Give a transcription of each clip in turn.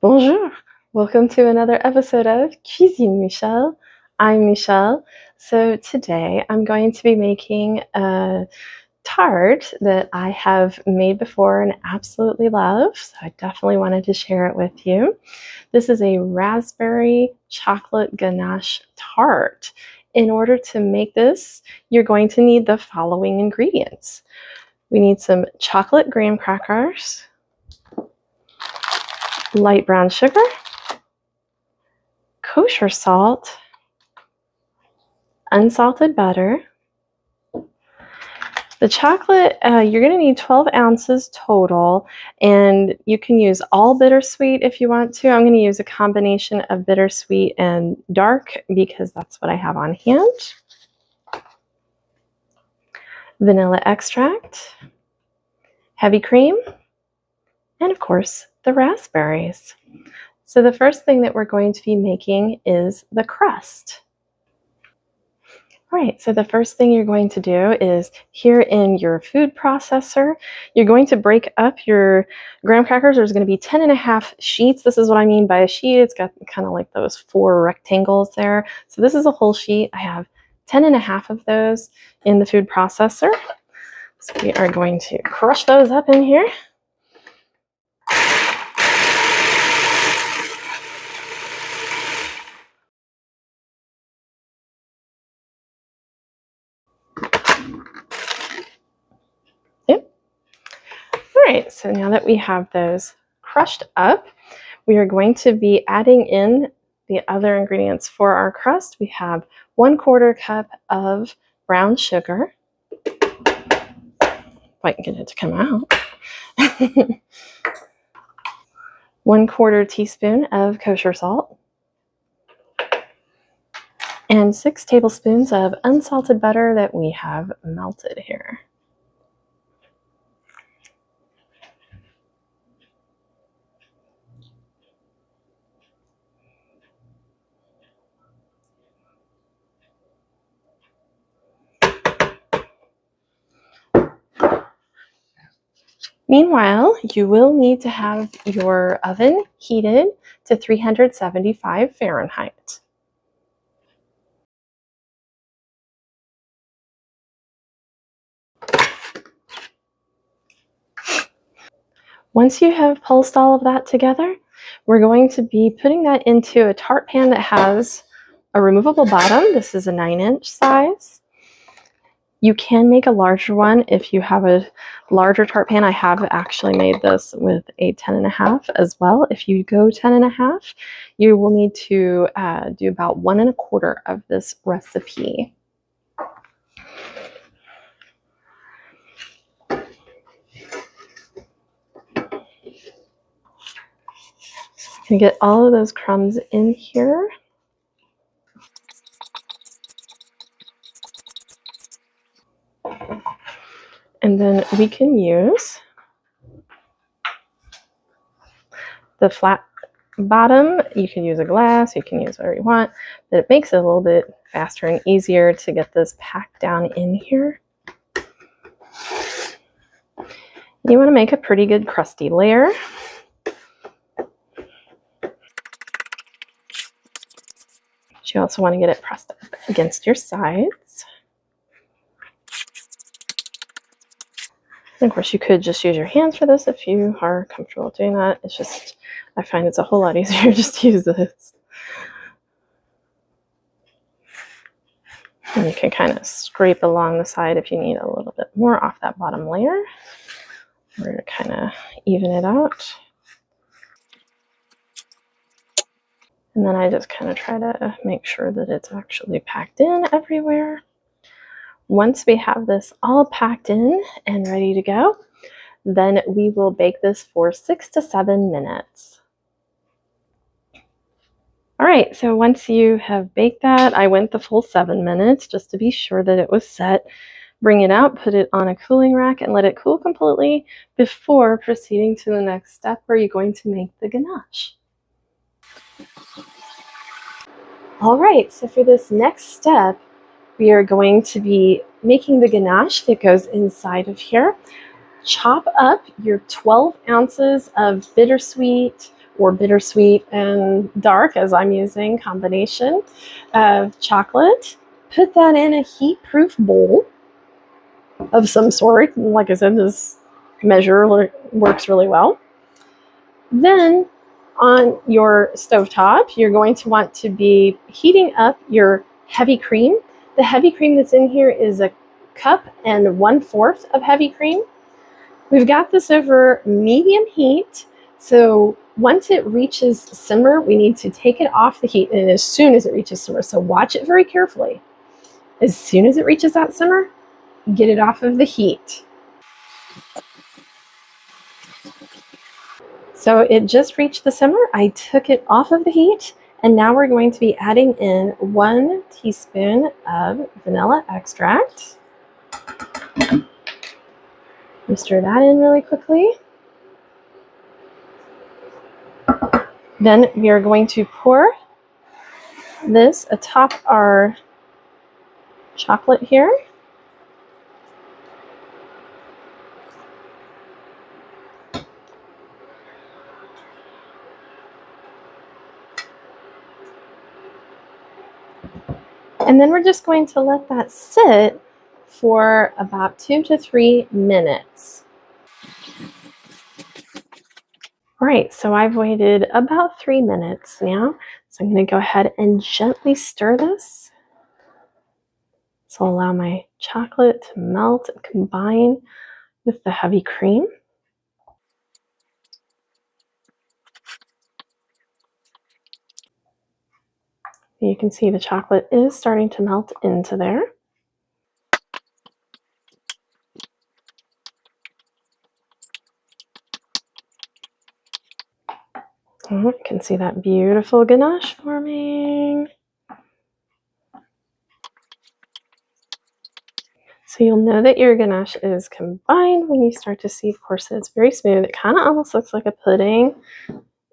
Bonjour! Welcome to another episode of Cuisine Michelle. I'm Michelle. So today I'm going to be making a tart that I have made before and absolutely love. So I definitely wanted to share it with you. This is a raspberry chocolate ganache tart. In order to make this, you're going to need the following ingredients. We need some chocolate graham crackers, light brown sugar, kosher salt, unsalted butter. The chocolate, you're going to need 12 ounces total, and you can use all bittersweet if you want to. I'm going to use a combination of bittersweet and dark because that's what I have on hand. Vanilla extract, heavy cream, and of course the raspberries. So the first thing that we're going to be making is the crust. All right, so the first thing you're going to do is here in your food processor, you're going to break up your graham crackers. There's going to be 10.5 sheets. This is what I mean by a sheet. It's got kind of like those 4 rectangles there. So this is a whole sheet. I have 10.5 of those in the food processor. So we are going to crush those up in here. All right, so now that we have those crushed up, we are going to be adding in the other ingredients for our crust. We have 1/4 cup of brown sugar. If I can get it to come out. 1/4 teaspoon of kosher salt. And 6 tablespoons of unsalted butter that we have melted here. Meanwhile, you will need to have your oven heated to 375 Fahrenheit. Once you have pulsed all of that together, we're going to be putting that into a tart pan that has a removable bottom. This is a 9-inch size. You can make a larger one if you have a larger tart pan. I have actually made this with a 10.5 as well. If you go 10.5, you will need to do about 1 1/4 of this recipe. I'm going to get all of those crumbs in here. And then we can use the flat bottom. You can use a glass, you can use whatever you want, but it makes it a little bit faster and easier to get this packed down in here. You want to make a pretty good crusty layer. You also want to get it pressed up against your sides. And of course, you could just use your hands for this if you are comfortable doing that. It's just, I find it's a whole lot easier just to use this. And you can kind of scrape along the side if you need a little bit more off that bottom layer, or to kind of even it out. And then I just kind of try to make sure that it's actually packed in everywhere. Once we have this all packed in and ready to go, then we will bake this for 6 to 7 minutes. All right, so once you have baked that, I went the full 7 minutes just to be sure that it was set. Bring it out, put it on a cooling rack, and let it cool completely before proceeding to the next step where you're going to make the ganache. All right, so for this next step, we are going to be making the ganache that goes inside of here. Chop up your 12 ounces of bittersweet or bittersweet and dark, as I'm using, combination of chocolate. Put that in a heat-proof bowl of some sort. Like I said, this measure works really well. Then on your stovetop, you're going to want to be heating up your heavy cream. The heavy cream that's in here is a cup and 1/4 of heavy cream. We've got this over medium heat, so once it reaches simmer, we need to take it off the heat, and as soon as it reaches simmer, so watch it very carefully. As soon as it reaches that simmer, get it off of the heat. So it just reached the simmer. I took it off of the heat, and now we're going to be adding in 1 teaspoon of vanilla extract. Stir that in really quickly. Then we are going to pour this atop our chocolate here. And then we're just going to let that sit for about 2 to 3 minutes. All right, so I've waited about 3 minutes now. So I'm going to go ahead and gently stir this. So allow my chocolate to melt and combine with the heavy cream. You can see the chocolate is starting to melt into there. You can see that beautiful ganache forming. So you'll know that your ganache is combined when you start to see, of course, that it's very smooth. It kind of almost looks like a pudding,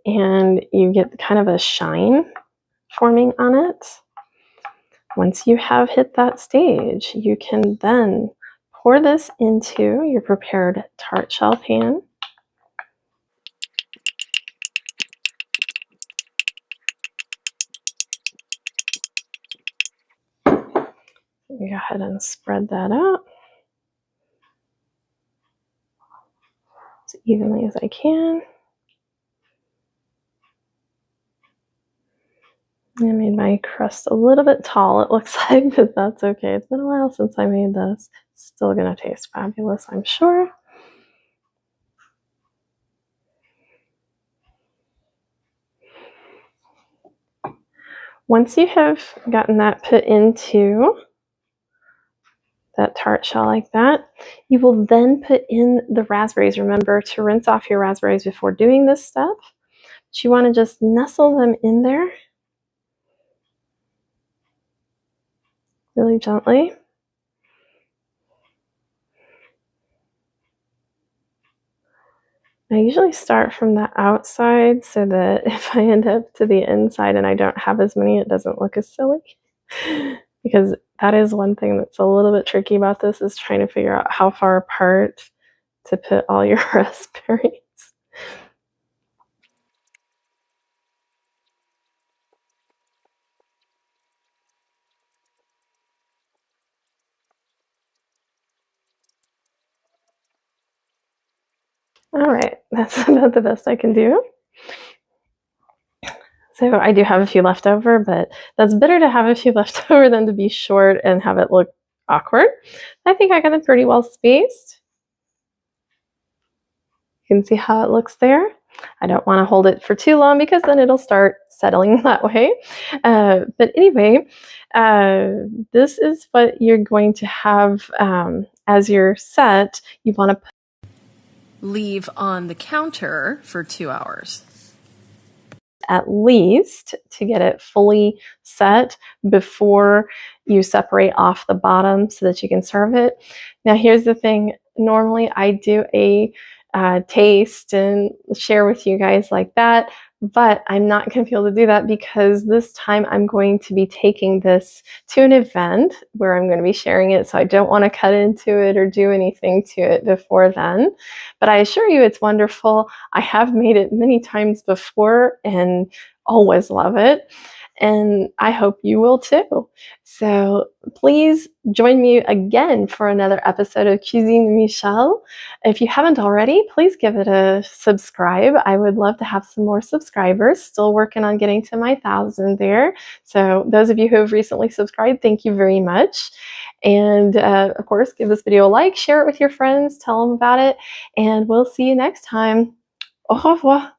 and you get kind of a shine forming on it. Once you have hit that stage, you can then pour this into your prepared tart shell pan. Go ahead and spread that out as evenly as I can. I made my crust a little bit tall, it looks like, but that's okay. It's been a while since I made this. It's still going to taste fabulous, I'm sure. Once you have gotten that put into that tart shell like that, you will then put in the raspberries. Remember to rinse off your raspberries before doing this step. But you want to just nestle them in there really gently. I usually start from the outside so that if I end up to the inside and I don't have as many, it doesn't look as silly. Because that is one thing that's a little bit tricky about this, is trying to figure out how far apart to put all your raspberries. All right, that's about the best I can do. So I do have a few left over, but that's better to have a few left over than to be short and have it look awkward. I think I got it pretty well spaced. You can see how it looks there. I don't want to hold it for too long because then it'll start settling that way. But anyway, this is what you're going to have as your set. You want to leave on the counter for 2 hours. At least to get it fully set before you separate off the bottom so that you can serve it. Now here's the thing, normally I do a taste and share with you guys like that, But I'm not going to be able to do that because this time I'm going to be taking this to an event where I'm going to be sharing it. So I don't want to cut into it or do anything to it before then. But I assure you it's wonderful. I have made it many times before and always love it. And I hope you will too. So please join me again for another episode of Cuisine Michel. If you haven't already, please give it a subscribe. I would love to have some more subscribers. Still working on getting to my 1,000 there. So those of you who have recently subscribed, thank you very much. And of course, give this video a like, share it with your friends, tell them about it, and we'll see you next time. Au revoir.